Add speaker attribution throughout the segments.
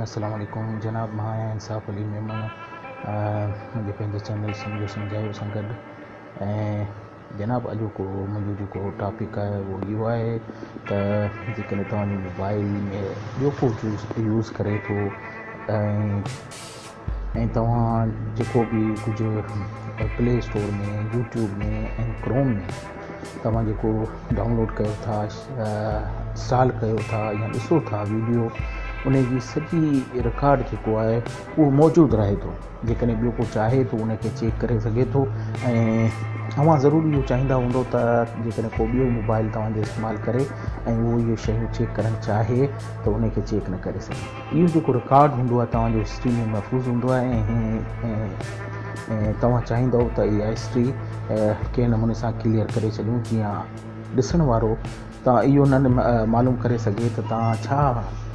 Speaker 1: अस्सलाम वालेकुम जनाब, मां आहियां इंसाफ़ अली मेमन। मुंहिंजे पंहिंजे चैनल सम्झो सम्झायो सां गॾु। ऐं जनाब, अॼु को मुंहिंजो जेको टॉपिक आहे उहो इहो आहे त जेकॾहिं तव्हांजे मोबाइल में ॿियो को यूज़ करे थो ऐं तव्हां जेको बि कुझु प्ले स्टोर में, यूट्यूब में ऐं क्रोम में तव्हां जेको डाउनलोड कयो था, इंस्टॉल कयो था या ॾिसो था वीडियो, उन जी सॼी रिकॉर्ड जेको आहे उहो मौजूदु रहे थो। जेकॾहिं ॿियो को चाहे तो उनखे चेक करे सघे थो। ऐं तव्हां ज़रूरु इहो चाहींदा हूंदो त जेकॾहिं को ॿियो मोबाइल तव्हांजो इस्तेमालु करे ऐं उहो इहो शयूं चेक करणु चाहे त उनखे चेक न करे सघे। इहो जेको रिकॉर्ड हूंदो आहे तव्हांजो हिस्ट्री में महफ़ूज़ हूंदो आहे ऐं तव्हां चाहींदव त इहा हिस्ट्री कंहिं नमूने सां क्लियर करे छॾियूं, जीअं ॾिसण वारो तव्हां इहो न मालूम करे सघे त तव्हां छा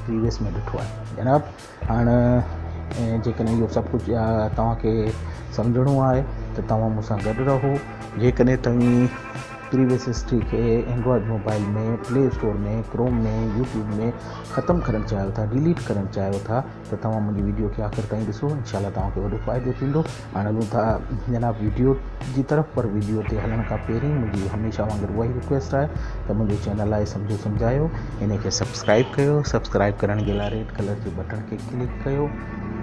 Speaker 1: प्रीवियस में ॾिठो आहे। जनाब, हाणे जेकॾहिं इहो सभु कुझु तव्हांखे सम्झणो आहे त तव्हां मूंसां गॾु रहो। जेकॾहिं तव्हीं प्रीवियस हिस्ट्री खे एंड्रॉयड मोबाइल में, प्ले स्टोर में, क्रोम में, यूट्यूब में ख़तमु करणु चाहियो था, डिलीट करणु चाहियो था, त तव्हां मुंहिंजी वीडियो खे आख़िर ताईं ॾिसो। इंशाल्लाह तव्हांखे वॾो फ़ाइदो थींदो। हाणे हलूं था जनाब वीडियो जी तरफ़। पर वीडियो ते हलण खां पहिरीं मुंहिंजी हमेशह वांगुरु उहा ई रिक्वेस्ट आहे त मुंहिंजो चैनल आहे सम्झो सम्झायो, इनखे सब्सक्राइब कयो। सब्सक्राइब करण जे लाइ रेड कलर जे बटन खे क्लिक कयो।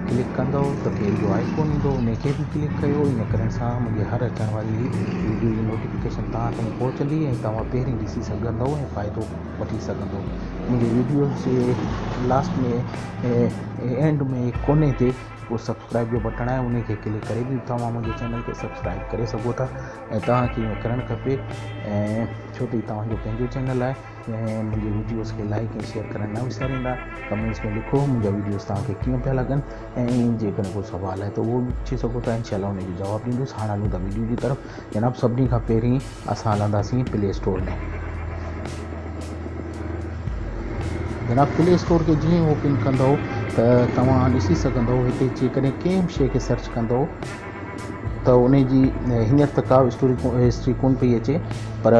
Speaker 1: क्लिक कंदव त पोइ जो आइकॉन ईंदो उनखे बि क्लिक कयो। इन करण सां मुंहिंजे हर अचण वारी वीडियो जी नोटिफिकेशन तव्हां ताईं पहुचंदी ऐं तव्हां पहिरीं ॾिसी सघंदव ऐं फ़ाइदो वठी सघंदव। मुंहिंजे वीडियो जे लास्ट में एंड में कोने ते उहो सब्सक्राइब जो बटण आहे, उनखे क्लिक करे बि तव्हां मुंहिंजे चैनल खे सब्सक्राइब करे सघो था। ऐं तव्हांखे ईअं करणु खपे, ऐं छो त तव्हांजो पंहिंजो चैनल आहे। ऐं मुंहिंजे वीडियोज़ खे लाइक ऐं शेयर करणु न विसारींदा। कमेंट्स में लिखो मुंहिंजा वीडियोज़ तव्हांखे कीअं पिया लॻनि, ऐं जेकॾहिं को सुवाल आहे त उहो बि पुछी सघो था। इंशाल्लाह उनजो जवाबु ॾींदुसि। हाणे हलूं था वीडियो जी तरफ़। जनाब, सभिनी खां पहिरीं असां हलंदासीं प्ले स्टोर में। जनाब, प्ले स्टोर खे जीअं ओपन कंदव त तव्हां ॾिसी सघंदव हिते जेकॾहिं कंहिं बि शइ खे सर्च कंदव त उन जी हींअर त का हिस्ट्री कोन पई अचे, पर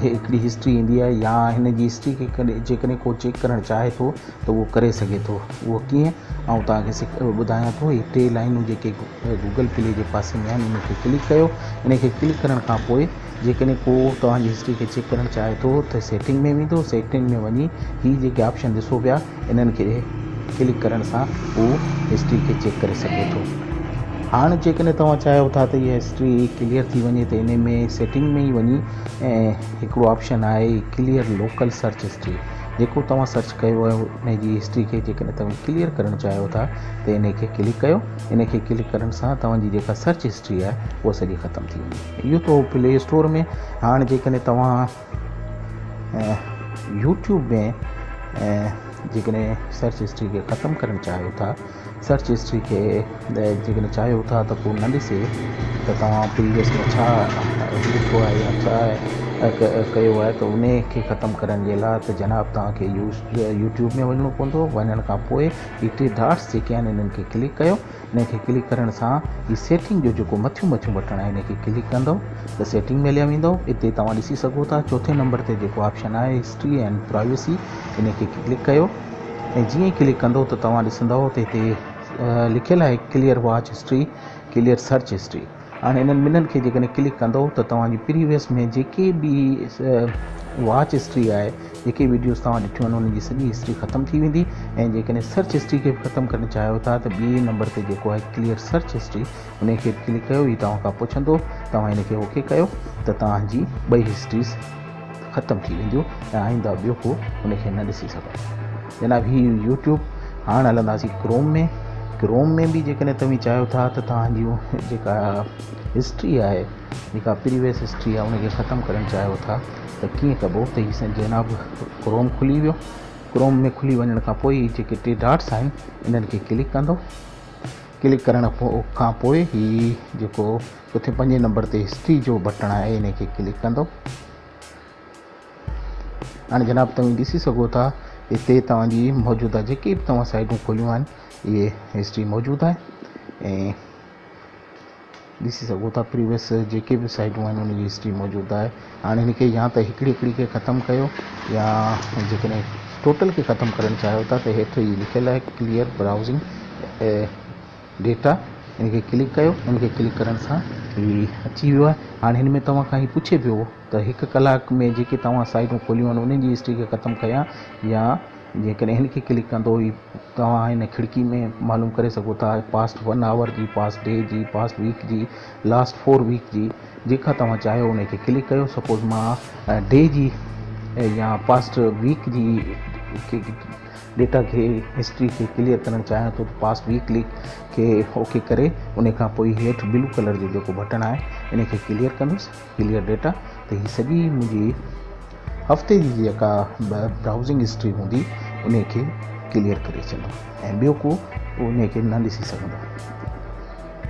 Speaker 1: हिकिड़ी हिस्ट्री ईंदी आहे। या हिन जी हिस्ट्री खे जेकॾहिं को चेक करणु चाहे थो त उहो करे सघे थो। उहो कीअं, ऐं तव्हांखे ॿुधायां थो। हीअ 3 लाइनूं जेके गूगल प्ले जे पासे में आहिनि उनखे क्लिक कयो। इनखे क्लिक करण खां पोइ जेकॾहिं को तव्हांजी हिस्ट्री खे चेक करणु चाहे थो त सेटिंग में वेंदो। सेटिंग में वञी हीअ जेके ऑप्शन ॾिसो पिया, इन्हनि खे क्लिक करण सां उहो हिस्ट्री खे चेक करे सघे थो। हाणे जेकॾहिं तव्हां चाहियो था त इहा हिस्ट्री क्लियर थी वञे त इन में सेटिंग में ई वञी ऐं हिकिड़ो ऑप्शन आहे क्लियर लोकल सर्च हिस्ट्री। जेको तव्हां सर्च कयो आहे उन जी हिस्ट्री खे जेकॾहिं तव्हां क्लियर करणु चाहियो था त इनखे क्लिक कयो। इनखे क्लिक करण सां तव्हांजी जेका सर्च हिस्ट्री आहे उहा सॼी ख़तमु थी वञे। इहो त प्ले स्टोर में। हाणे जेकॾहिं तव्हां यूट्यूब में जेकॾहिं सर्च हिस्ट्री खे ख़तमु करणु चाहियो था, सर्च हिस्ट्री खे जेकॾहिं चाहियो था त पोइ न ॾिसे त तव्हां प्रीवियस में छा ॾिठो आहे या छा कयो आहे, त उन खे ख़तमु करण जे लाइ त जनाब तव्हांखे यूट्यूब में वञिणो पवंदो। वञण खां पोइ हीअ 3 डॉट्स जेके आहिनि इन्हनि खे क्लिक कयो। इनखे क्लिक करण सां हीअ सेटिंग जो जेको मथियूं बटण आहे इनखे क्लिक कंदव त सेटिंग में हलिया वेंदव। हिते तव्हां ॾिसी सघो था चौथे नंबर ते जेको ऑप्शन आहे हिस्ट्री एंड प्राइवेसी, इनखे क्लिक कयो। ऐं जीअं ई क्लिक कंदव त तव्हां ॾिसंदव त हिते लिखियलु आहे clear watch history, clear search history. हाणे इन्हनि ॿिन्हिनि खे जेकॾहिं क्लिक कंदव त तव्हांजी प्रीवियस में जेके बि वॉच हिस्ट्री आहे, जेके वीडियोज़ तव्हां ॾिठियूं आहिनि, उनजी सॼी हिस्ट्री ख़तमु थी वेंदी। ऐं जेकॾहिं सर्च हिस्ट्री खे ख़तमु करणु चाहियो था त ॿिए नंबर ते जेको आहे क्लियर सर्च हिस्ट्री, उनखे क्लिक कयो। हीअ तव्हां खां पुछंदो, तव्हां इनखे ओके कयो त तव्हांजी 2 हिस्ट्रीज़ ख़तमु थी वेंदियूं ऐं आईंदा ॿियो को उनखे न ॾिसी सघो। जनाब, हीअ यूट्यूब। हाणे हलंदासीं क्रोम में। क्रोम में बि जेकॾहिं तव्हां चाहियो था त तव्हांजी जेका हिस्ट्री आहे, जेका प्रीवियस हिस्ट्री आहे, उनखे ख़तमु करणु चाहियो था त कीअं कबो। त हीअ जनाब क्रोम खुली वियो। क्रोम में खुली वञण खां पोइ जेके 3 डॉट्स आहिनि इन्हनि खे क्लिक कंदो। क्लिक करण खां पोइ हीअ जेको चौथे 5 नंबर ते हिस्ट्री जो बटण आहे इनखे क्लिक कंदो। हाणे जनाब तव्हां ॾिसी सघो था हिते तव्हांजी मौजूदा जेके बि तव्हां साइटूं खोलियूं आहिनि इहे हिस्ट्री मौजूदु आहे। ऐं ॾिसी सघो था प्रीवियस जेके बि साइटूं आहिनि उनजी हिस्ट्री मौजूदु आहे। हाणे हिनखे या त हिकिड़ी खे ख़तमु कयो या जेकॾहिं टोटल खे ख़तमु करणु चाहियो था त हेठि ई लिखियलु आहे क्लियर ब्राउज़िंग डेटा। इनखे क्लिक कयो। इनखे क्लिक करण सां ही अची वियो आहे। हाणे हिन में तव्हां खां ही पुछे पियो त 1 कलाक में जेके तव्हां साइटूं खोलियूं आहिनि उन्हनि जी हिस्ट्री खे ख़तमु कयां, या जेकॾहिं हिनखे क्लिक कंदो ई तव्हां हिन खिड़की में मालूम करे सघो था पास्ट 1 आवर जी, पास्ट डे जी, पास्ट वीक जी, लास्ट 4 वीक जी, जेका तव्हां चाहियो उनखे क्लिक कयो। सपोज़ मां डे जी या पास्ट वीक जी डेटा खे हिस्ट्री खे क्लियर करणु चाहियां थो त पास्ट वीक खे ओके करे उन खां पोइ हेठि ब्लू कलर जो जेको बटन आहे इनखे क्लियर कंदुसि, क्लियर डेटा। त हीअ सॼी मुंहिंजी हफ़्ते जी जेका ब्राउज़िंग हिस्ट्री हूंदी उनखे क्लियर करे छॾंदो ऐं ॿियो को उनखे न ॾिसी सघंदो।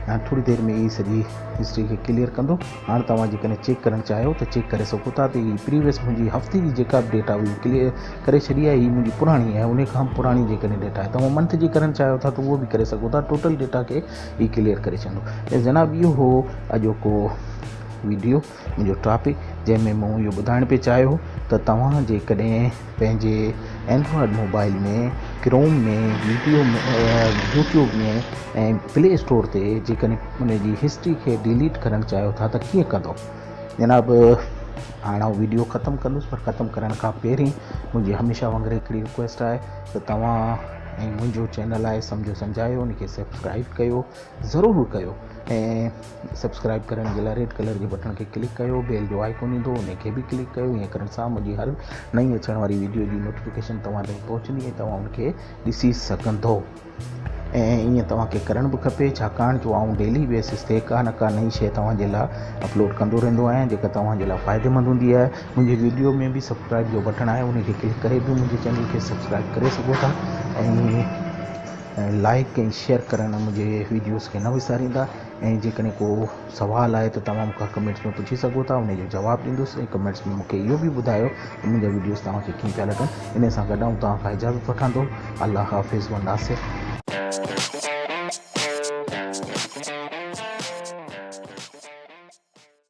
Speaker 1: हाणे थोरी देरि में ई सॼी हिस्ट्री खे क्लियर कंदो। हाणे तव्हां जेकॾहिं चेक करणु चाहियो त चेक करे सघो था त हीअ प्रीवियस मुंहिंजी हफ़्ते जी जेका बि डेटा हुई क्लियर करे छॾी आहे। हीअ मुंहिंजी पुराणी आहे, उन खां पुराणी जेकॾहिं डेटा आहे तव्हां मंथ जी करणु चाहियो था त उहो बि करे सघो था। टोटल डेटा खे हीअ क्लियर करे छॾंदो। ऐं जनाब इहो हो अॼोको वीडियो, मुंहिंजो टॉपिक, जंहिंमें मूं इहो ॿुधाइणु पियो चाहियो त तव्हां जेकॾहिं पंहिंजे एंड्रॉयड मोबाइल में क्रोम में यूट्यूब में ऐं प्ले स्टोर ते जेकॾहिं उनजी हिस्ट्री खे डिलीट करणु चाहियो था त कीअं कंदो। जनाब हाणे वीडियो ख़तमु कंदुसि, पर ख़तमु करण खां पहिरीं मुंहिंजी हमेशह वांगुरु हिकिड़ी रिक्वेस्ट आहे त तव्हां ऐं मुंहिंजो चैनल आहे सम्झो सम्झायो उनखे सब्सक्राइब कयो, ज़रूरु कयो। ऐं सब्सक्राइब करण जे लाइ रेड कलर जे बटन खे क्लिक कयो, बेल जो आइकॉन ईंदो उनखे बि क्लिक कयो। ईअं करण सां मुंहिंजी हर नई अचण वारी वीडियो जी नोटिफिकेशन तव्हां ताईं पहुचंदी ऐं तव्हां उनखे ॾिसी सघंदो। ऐं ईअं तव्हांखे करणु बि खपे, छाकाणि जो आउं डेली बेसिस ते का न का नई शइ तव्हांजे लाइ अपलोड कंदो रहंदो आहियां जेका तव्हांजे लाइ फ़ाइदेमंद हूंदी आहे। मुंहिंजे वीडियो में बि सब्सक्राइब जो बटन आहे, उनखे क्लिक करे बि मुंहिंजे चैनल खे सब्सक्राइब करे सघो था। ऐं लाइक ऐं शेयर करणु मुंहिंजे वीडियोज़ खे न विसारींदा। ऐं जेकॾहिं को सवाल आहे त तव्हां मूंखां कमेंट्स में पुछी सघो था, उनजो जवाबु ॾींदुसि। ऐं कमेंट्स में मूंखे इहो बि ॿुधायो त मुंहिंजा वीडियोज़ तव्हांखे कीअं पिया लॻनि। इन सां गॾु आउं तव्हां खां इजाज़त वठंदो। अल्लाह हाफ़िज़ व नासिर।